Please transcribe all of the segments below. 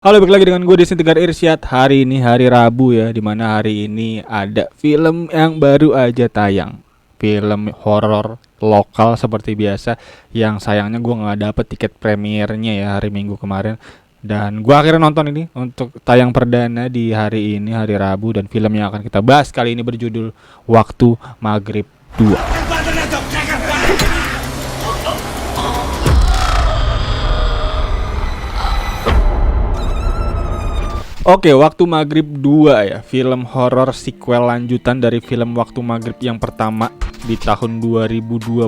Halo, balik lagi dengan gue di sini Tegar Irsyad. Hari ini hari Rabu ya, dimana hari ini ada film yang baru aja tayang. Film horor lokal seperti biasa. Yang sayangnya gue gak dapet tiket premiernya ya hari Minggu kemarin. Dan gue akhirnya nonton ini untuk tayang perdana di hari ini, hari Rabu. Dan film yang akan kita bahas kali ini berjudul Waktu Maghrib 2. Oke, Waktu Maghrib 2 ya, film horor sequel lanjutan dari film Waktu Maghrib yang pertama di tahun 2022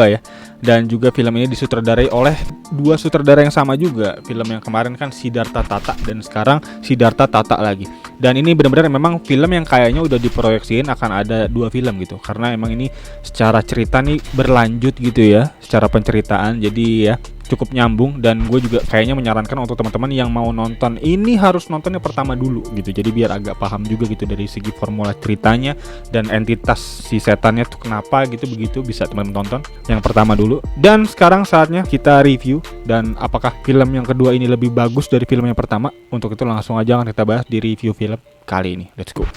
ya. Dan juga film ini disutradarai oleh dua sutradara yang sama juga. Film yang kemarin kan Siddhartha Tata dan sekarang Siddhartha Tata lagi. Dan ini benar-benar memang film yang kayaknya udah diproyeksiin akan ada dua film gitu. Karena emang ini secara cerita nih berlanjut gitu ya, secara penceritaan. Jadi ya cukup nyambung, dan gue juga kayaknya menyarankan untuk teman-teman yang mau nonton ini harus nontonnya pertama dulu gitu. Jadi biar agak paham juga gitu dari segi formula ceritanya dan entitas si setannya tuh kenapa gitu, begitu bisa teman-teman tonton yang pertama dulu. Dan sekarang saatnya kita review, dan apakah film yang kedua ini lebih bagus dari film yang pertama. Untuk itu langsung aja akan kita bahas di review film kali ini. Let's go.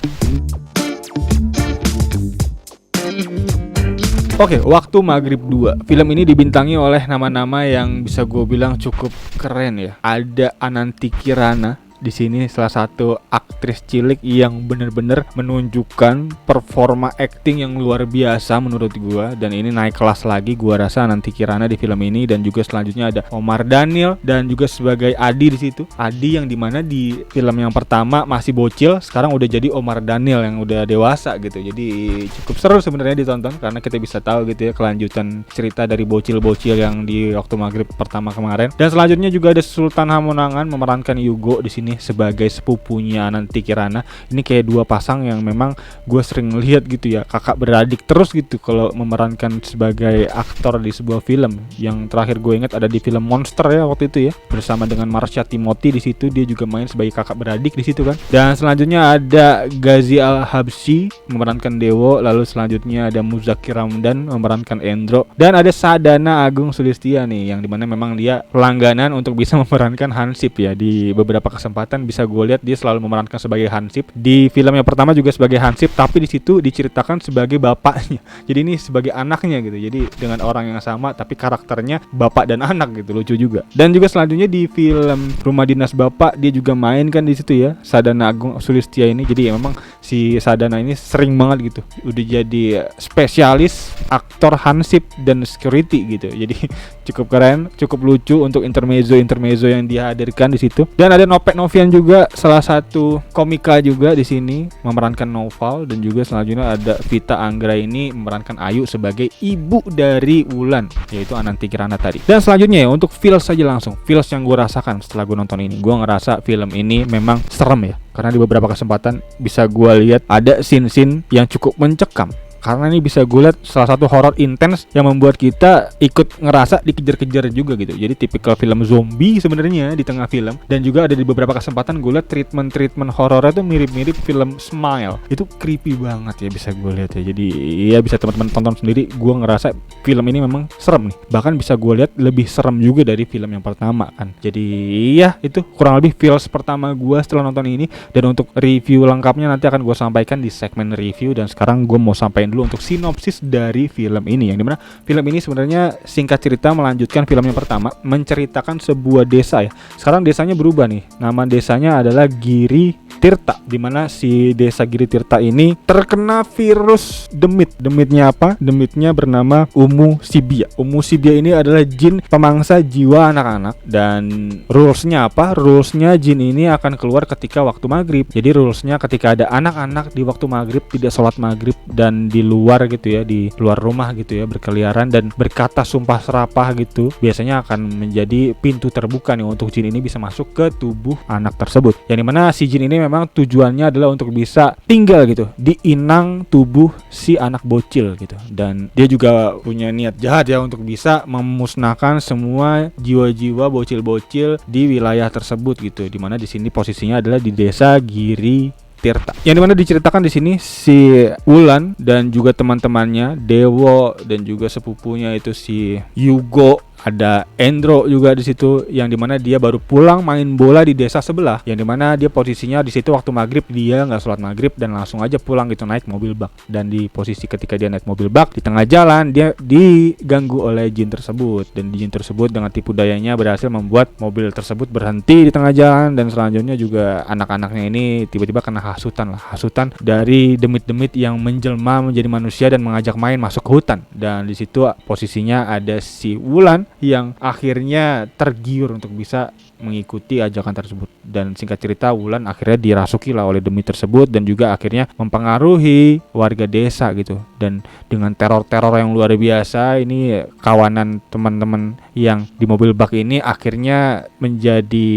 Oke, Waktu Maghrib 2. Film ini dibintangi oleh nama-nama yang bisa gue bilang cukup keren ya. Ada Ananti Kirana di sini, salah satu aktris cilik yang benar-benar menunjukkan performa acting yang luar biasa menurut gua, dan ini naik kelas lagi gua rasa Ananti Kirana di film ini. Dan juga selanjutnya ada Omar Daniel dan juga sebagai Adi di situ. Adi yang dimana di film yang pertama masih bocil, sekarang udah jadi Omar Daniel yang udah dewasa gitu. Jadi cukup seru sebenarnya ditonton karena kita bisa tahu gitu ya kelanjutan cerita dari bocil-bocil yang di Waktu Maghrib pertama kemarin. Dan selanjutnya juga ada Sultan Hamonangan memerankan Yugo di sini sebagai sepupunya Ananti Kirana. Ini kayak dua pasang yang memang gue sering lihat gitu ya, kakak beradik terus gitu kalau memerankan sebagai aktor di sebuah film. Yang terakhir gue ingat ada di film Monster ya waktu itu ya, bersama dengan Marsha Timothy di situ, dia juga main sebagai kakak beradik di situ kan. Dan selanjutnya ada Ghazi Al-Habsyi memerankan Dewo, lalu selanjutnya ada Muzakir Ramdan memerankan Endro, dan ada Sadana Agung Sulistia nih yang dimana memang dia langganan untuk bisa memerankan Hansip ya. Di beberapa kesempatan bisa gue lihat dia selalu memerankan sebagai Hansip. Di film yang pertama juga sebagai Hansip, tapi di situ diceritakan sebagai bapaknya. Jadi ini sebagai anaknya gitu. Jadi dengan orang yang sama tapi karakternya bapak dan anak gitu, lucu juga. Dan juga selanjutnya di film Rumah Dinas Bapak dia juga main kan di situ ya, Sadana Agung Sulistia ini. Jadi ya memang si Sadana ini sering banget gitu udah jadi spesialis aktor Hansip dan security gitu. Jadi cukup keren, cukup lucu untuk intermezzo yang dihadirkan di situ. Dan ada Nopek Novian juga, salah satu komika juga di sini memerankan Noval. Dan juga selanjutnya ada Vita Anggra ini memerankan Ayu sebagai ibu dari Wulan, yaitu Ananti Kirana tadi. Dan selanjutnya ya untuk feels saja langsung. Feels yang gue rasakan setelah gue nonton ini, gue ngerasa film ini memang serem ya. Karena di beberapa kesempatan bisa gue lihat ada scene-scene yang cukup mencekam. Karena ini bisa gue lihat salah satu horor intens yang membuat kita ikut ngerasa dikejar-kejar juga gitu. Jadi tipikal film zombie sebenarnya di tengah film. Dan juga ada di beberapa kesempatan gue lihat treatment horornya tuh mirip-mirip film Smile. Itu creepy banget ya bisa gue lihat ya. Jadi ya bisa teman-teman tonton sendiri. Gue ngerasa film ini memang serem nih. Bahkan bisa gue lihat lebih serem juga dari film yang pertama kan. Jadi ya itu kurang lebih feels pertama gue setelah nonton ini. Dan untuk review lengkapnya nanti akan gue sampaikan di segmen review. Dan sekarang gue mau sampaikan dulu untuk sinopsis dari film ini, yang dimana film ini sebenarnya singkat cerita melanjutkan film yang pertama, menceritakan sebuah desa ya. Sekarang desanya berubah nih, nama desanya adalah Giri Tirta, dimana si desa Giri Tirta ini terkena virus demit. Demitnya apa? Demitnya bernama Umu Sibia. Umu Sibia ini adalah jin pemangsa jiwa anak-anak. Dan rulesnya apa? Rulesnya jin ini akan keluar ketika waktu maghrib. Jadi rulesnya ketika ada anak-anak di waktu maghrib tidak sholat maghrib dan di luar gitu ya, di luar rumah gitu ya, berkeliaran dan berkata sumpah serapah gitu, biasanya akan menjadi pintu terbuka nih untuk jin ini bisa masuk ke tubuh anak tersebut. Yang dimana si jin ini memang tujuannya adalah untuk bisa tinggal gitu di inang tubuh si anak bocil gitu. Dan dia juga punya niat jahat ya untuk bisa memusnahkan semua jiwa-jiwa bocil-bocil di wilayah tersebut gitu. Dimana di sini posisinya adalah di desa Giri Tirta. Yang dimana diceritakan di sini si Wulan dan juga teman-temannya Dewo dan juga sepupunya itu si Yugo Ada Endro juga di situ, yang dimana dia baru pulang main bola di desa sebelah, yang dimana dia posisinya di situ waktu maghrib, dia nggak sholat maghrib dan langsung aja pulang gitu naik mobil bak. Dan di posisi ketika dia naik mobil bak di tengah jalan, dia diganggu oleh jin tersebut, dan jin tersebut dengan tipu dayanya berhasil membuat mobil tersebut berhenti di tengah jalan. Dan selanjutnya juga anak-anaknya ini tiba-tiba kena hasutan dari demit-demit yang menjelma menjadi manusia dan mengajak main masuk ke hutan. Dan di situ posisinya ada si Wulan yang akhirnya tergiur untuk bisa mengikuti ajakan tersebut. Dan singkat cerita, Wulan akhirnya dirasuki lah oleh demit tersebut dan juga akhirnya mempengaruhi warga desa gitu. Dan dengan teror-teror yang luar biasa ini, kawanan teman-teman yang di mobil bak ini akhirnya menjadi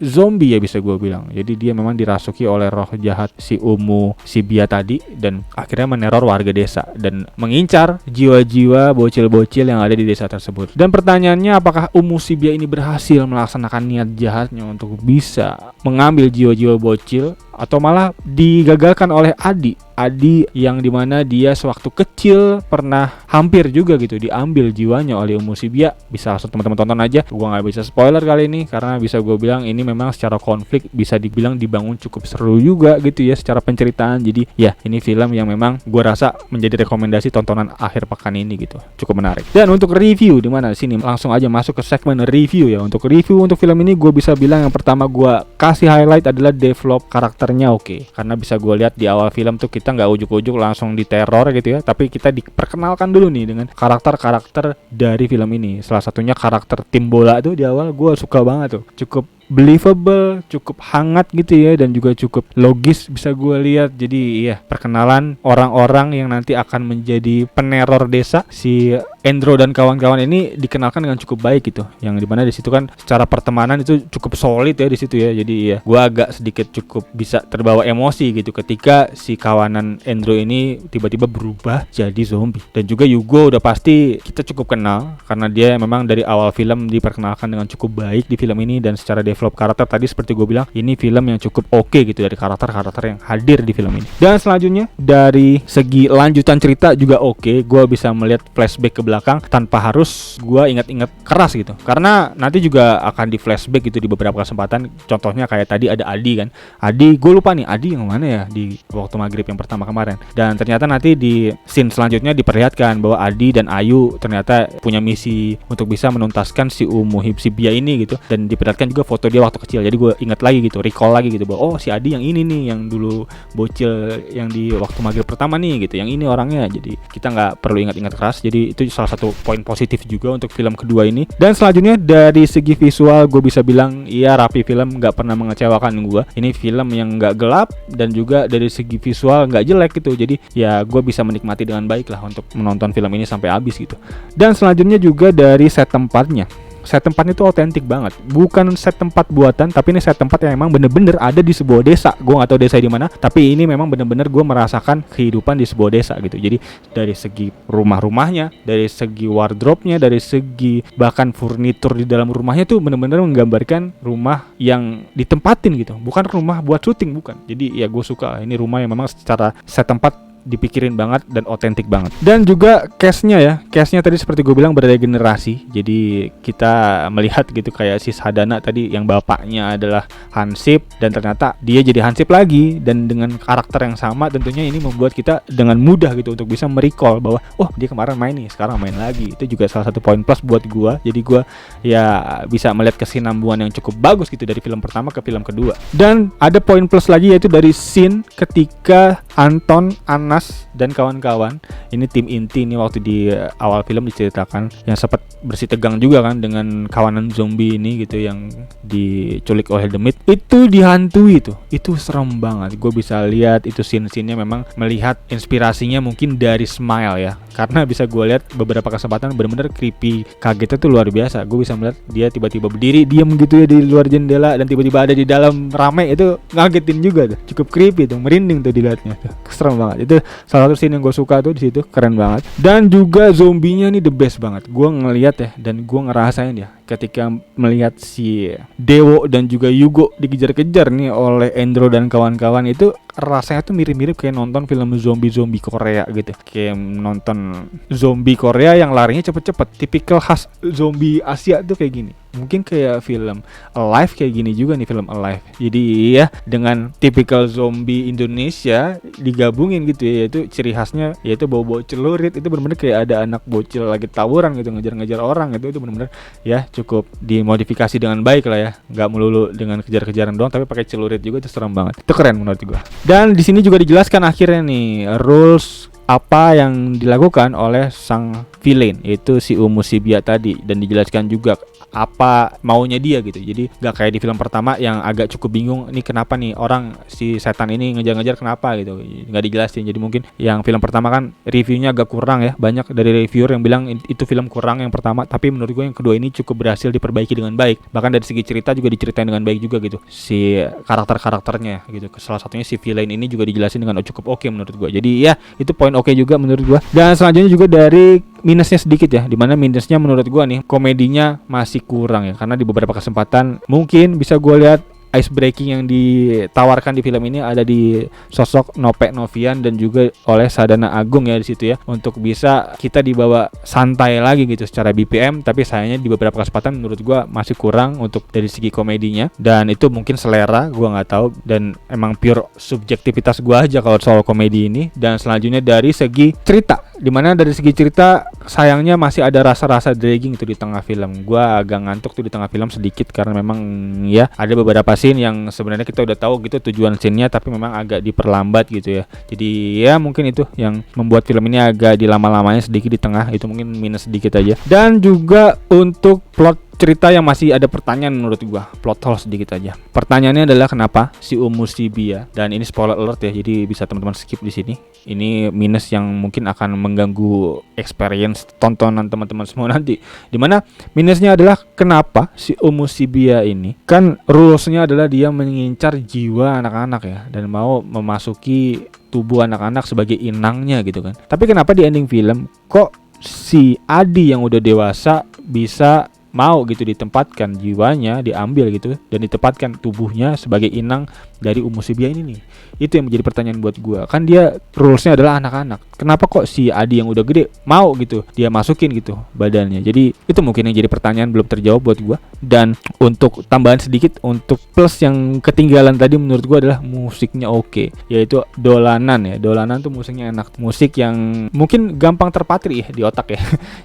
zombie ya bisa gue bilang. Jadi dia memang dirasuki oleh roh jahat si Umu Sibia tadi, dan akhirnya meneror warga desa dan mengincar jiwa-jiwa bocil-bocil yang ada di desa tersebut. Dan pertanyaannya, apakah Umu Sibia ini berhasil melaksanakan niat jahatnya untuk bisa mengambil jiwa-jiwa bocil, atau malah digagalkan oleh Adi yang dimana dia sewaktu kecil pernah hampir juga gitu diambil jiwanya oleh Umu Sibia. Bisa langsung teman-teman tonton aja, gua nggak bisa spoiler kali ini karena bisa gue bilang ini memang secara konflik bisa dibilang dibangun cukup seru juga gitu ya secara penceritaan. Jadi ya ini film yang memang gue rasa menjadi rekomendasi tontonan akhir pekan ini gitu, cukup menarik. Dan untuk review di mana sini langsung aja masuk ke segmen review ya. Untuk review untuk film ini gue bisa bilang yang pertama gue kasih highlight adalah develop karakternya oke. Karena bisa gue lihat di awal film tuh kita nggak ujuk-ujuk langsung diteror gitu ya, tapi kita diperkenalkan dulu nih dengan karakter-karakter dari film ini. Salah satunya karakter tim bola tuh di awal gue suka banget tuh, cukup believable, cukup hangat gitu ya, dan juga cukup logis bisa gue lihat. Jadi ya perkenalan orang-orang yang nanti akan menjadi peneror desa, si Endro dan kawan-kawan ini dikenalkan dengan cukup baik gitu. Yang dimana di situ kan secara pertemanan itu cukup solid ya di situ ya. Jadi ya gue agak sedikit cukup bisa terbawa emosi gitu ketika si kawanan Endro ini tiba-tiba berubah jadi zombie. Dan juga Yugo udah pasti kita cukup kenal karena dia memang dari awal film diperkenalkan dengan cukup baik di film ini. Dan secara develop karakter tadi seperti gue bilang, ini film yang cukup oke gitu dari karakter-karakter yang hadir di film ini. Dan selanjutnya dari segi lanjutan cerita juga oke. Gue bisa melihat flashback ke belakang tanpa harus gue ingat-ingat keras gitu, karena nanti juga akan di flashback gitu di beberapa kesempatan. Contohnya kayak tadi ada Adi kan, gue lupa nih Adi yang mana ya di waktu maghrib yang pertama kemarin. Dan ternyata nanti di scene selanjutnya diperlihatkan bahwa Adi dan Ayu ternyata punya misi untuk bisa menuntaskan si Umu Sibia ini gitu. Dan diperlihatkan juga foto dia waktu kecil. Jadi gue ingat lagi gitu, recall lagi gitu bahwa oh si Adi yang ini nih, yang dulu bocil yang di waktu maghrib pertama nih gitu, yang ini orangnya. Jadi kita nggak perlu ingat-ingat keras. Jadi itu salah satu poin positif juga untuk film kedua ini. Dan selanjutnya dari segi visual gue bisa bilang iya, rapi film, nggak pernah mengecewakan gue. Ini film yang nggak gelap dan juga dari segi visual nggak jelek gitu. Jadi ya gue bisa menikmati dengan baik lah untuk menonton film ini sampai habis gitu. Dan selanjutnya juga dari set tempatnya. Set tempatnya itu otentik banget, bukan set tempat buatan, tapi ini set tempat yang memang bener-bener ada di sebuah desa. Gue nggak tahu desa di mana, tapi ini memang bener-bener gue merasakan kehidupan di sebuah desa gitu. Jadi dari segi rumah-rumahnya, dari segi wardrobe-nya, dari segi bahkan furnitur di dalam rumahnya tuh bener-bener menggambarkan rumah yang ditempatin gitu, bukan rumah buat syuting, bukan. Jadi ya gue suka ini rumah yang memang secara set tempat dipikirin banget dan otentik banget. Dan juga cast-nya tadi seperti gue bilang beregenerasi. Jadi kita melihat gitu kayak si Sadana tadi yang bapaknya adalah Hansip, dan ternyata dia jadi Hansip lagi dan dengan karakter yang sama. Tentunya ini membuat kita dengan mudah gitu untuk bisa merecall bahwa oh dia kemarin main nih, sekarang main lagi. Itu juga salah satu poin plus buat gue. Jadi gue ya bisa melihat kesinambungan yang cukup bagus gitu dari film pertama ke film kedua. Dan ada poin plus lagi yaitu dari scene ketika Anton, Anas dan kawan-kawan, ini tim inti ini waktu di awal film diceritakan yang sempat bersih tegang juga kan dengan kawanan zombie ini gitu yang diculik oleh demit, itu dihantui tuh. Itu serem banget. Gue bisa lihat itu scene-scene-nya memang melihat inspirasinya mungkin dari Smile ya. Karena bisa gue lihat beberapa kesempatan benar-benar creepy, kagetnya tuh luar biasa. Gue bisa melihat dia tiba-tiba berdiri diam gitu ya di luar jendela dan tiba-tiba ada di dalam rame, itu ngagetin juga tuh. Cukup creepy tuh, merinding tuh dilihatnya. Serem banget. Itu salah satu scene yang gue suka tuh di situ, keren banget. Dan juga zombinya nih the best banget. Gue ngelihat ya dan gue ngerasain ya. ketika melihat si Dewo dan juga Yugo dikejar-kejar nih oleh Endro dan kawan-kawan, itu rasanya tuh mirip-mirip kayak nonton film zombie Korea gitu. Kayak nonton zombie Korea yang larinya cepet-cepet. Tipikal khas zombie Asia tuh kayak gini. Mungkin kayak film Alive kayak gini juga nih, film Alive. Jadi ya dengan tipikal zombie Indonesia digabungin gitu ya, yaitu ciri khasnya yaitu bau-bau celurit. Itu benar-benar kayak ada anak bocil lagi tawuran gitu, ngejar-ngejar orang gitu. Itu benar-benar ya cukup dimodifikasi dengan baik lah ya. Nggak melulu dengan kejar-kejaran doang, tapi pakai celurit juga, itu serem banget. Itu keren menurut gua. Dan di sini juga dijelaskan akhirnya nih rules apa yang dilakukan oleh sang villain, yaitu si Umusibia tadi, dan dijelaskan juga apa maunya dia gitu. Jadi gak kayak di film pertama yang agak cukup bingung, ini kenapa nih orang si setan ini ngejar-ngejar kenapa gitu, nggak dijelasin. Jadi mungkin yang film pertama kan reviewnya agak kurang ya, banyak dari reviewer yang bilang itu film kurang yang pertama, tapi menurut gue yang kedua ini cukup berhasil diperbaiki dengan baik. Bahkan dari segi cerita juga diceritain dengan baik juga gitu, si karakter-karakternya gitu. Salah satunya si villain ini juga dijelasin dengan cukup oke menurut gue. Jadi ya itu poin oke juga menurut gue. Dan selanjutnya juga dari minusnya sedikit ya, dimana minusnya menurut gue nih komedinya masih kurang ya, karena di beberapa kesempatan mungkin bisa gue lihat ice breaking yang ditawarkan di film ini ada di sosok Nope Novian dan juga oleh Sadana Agung ya di situ ya, untuk bisa kita dibawa santai lagi gitu secara BPM. Tapi sayangnya di beberapa kesempatan menurut gua masih kurang untuk dari segi komedinya, dan itu mungkin selera gua nggak tahu, dan emang pure subjektivitas gua aja kalau soal komedi ini. Dan selanjutnya dari segi cerita, dimana dari segi cerita sayangnya masih ada rasa-rasa dragging itu di tengah film. Gua agak ngantuk tuh di tengah film sedikit, karena memang ya ada beberapa scene yang sebenarnya kita udah tahu gitu tujuan scene-nya, tapi memang agak diperlambat gitu ya. Jadi ya mungkin itu yang membuat film ini agak dilama-lamanya sedikit di tengah, itu mungkin minus sedikit aja. Dan juga untuk plot cerita yang masih ada pertanyaan menurut gua, plot hole sedikit aja. Pertanyaannya adalah kenapa si Umusibia, dan ini spoiler alert ya, jadi bisa teman-teman skip di sini. Ini minus yang mungkin akan mengganggu experience tontonan teman-teman semua nanti. Dimana minusnya adalah kenapa si Umusibia ini, kan rulesnya adalah dia mengincar jiwa anak-anak ya, dan mau memasuki tubuh anak-anak sebagai inangnya gitu kan. Tapi kenapa di ending film kok si Adi yang udah dewasa bisa mau gitu ditempatkan jiwanya, diambil gitu dan ditempatkan tubuhnya sebagai inang dari Umusibia ini nih. Itu yang menjadi pertanyaan buat gua. Kan dia rulesnya adalah anak-anak. Kenapa kok si Adi yang udah gede mau gitu dia masukin gitu badannya. Jadi itu mungkin yang jadi pertanyaan belum terjawab buat gua. Dan untuk tambahan sedikit, untuk plus yang ketinggalan tadi menurut gua adalah musiknya oke, yaitu Dolanan ya. Dolanan tuh musiknya enak. Musik yang mungkin gampang terpatri ya di otak ya.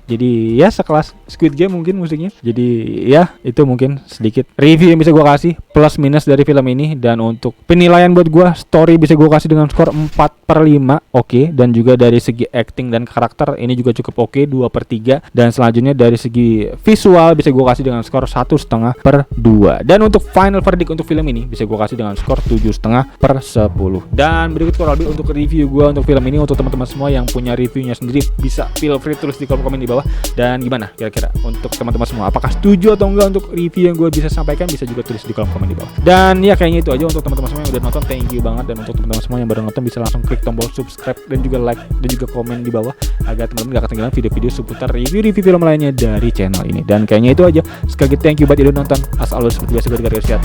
Jadi ya sekelas Squid Game mungkin musiknya. Jadi ya itu mungkin sedikit review yang bisa gua kasih plus minus dari film ini. Dan untuk penilaian buat gua, story bisa gua kasih dengan skor 4/5 oke. Dan juga dari segi acting dan karakter ini juga cukup oke, 2/3. Dan selanjutnya dari segi visual bisa gua kasih dengan skor 1,5/2. Dan untuk final verdict untuk film ini bisa gua kasih dengan skor 7,5/10. Dan berikut kurang lebih untuk review gua untuk film ini. Untuk teman-teman semua yang punya reviewnya sendiri bisa feel free tulis di kolom komen di bawah. Dan gimana kira-kira untuk teman-teman semua, apakah setuju atau enggak untuk review yang gue bisa sampaikan, bisa juga tulis di kolom komen di bawah. Dan ya kayaknya itu aja untuk teman-teman semua yang udah nonton, thank you banget. Dan untuk teman-teman semua yang baru nonton bisa langsung klik tombol subscribe dan juga like dan juga komen di bawah agar teman-teman gak ketinggalan video-video seputar review-review film lainnya dari channel ini. Dan kayaknya itu aja. Sekali lagi thank you buat yang udah nonton. As always seperti biasa gue Garis Siat.